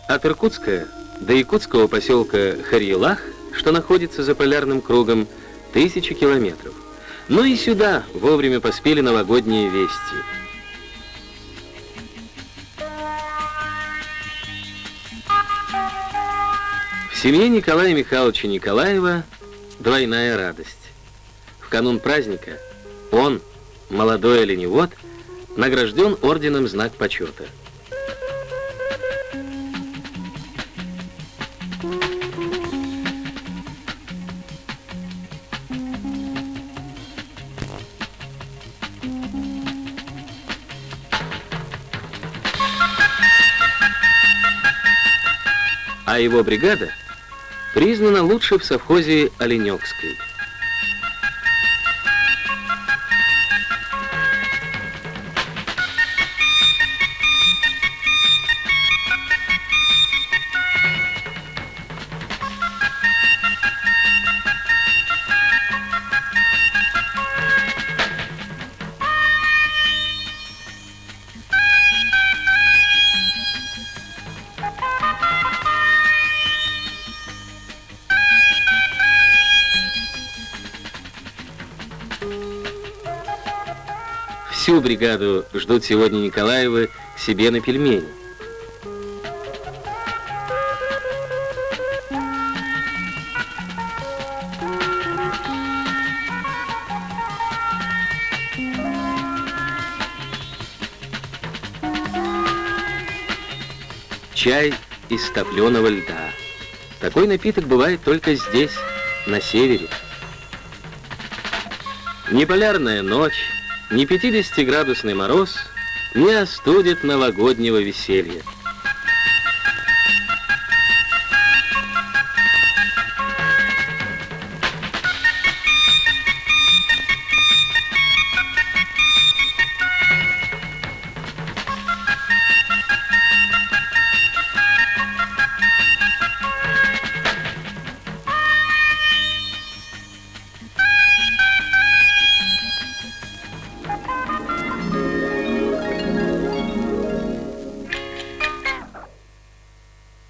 От Иркутска до якутского поселка Харьелах, что находится за полярным кругом, 1000 километров. Но и сюда вовремя поспели новогодние вести. В семье Николая Михайловича Николаева двойная радость. В канун праздника он, молодой оленевод, награжден орденом Знак почета. А его бригада признана лучшей в совхозе Оленёкской. Всю бригаду ждут сегодня Николаевы к себе на пельмени. Чай из топленого льда. Такой напиток бывает только здесь, на севере. Ни полярная ночь, ни 50-градусный мороз не остудит новогоднего веселья.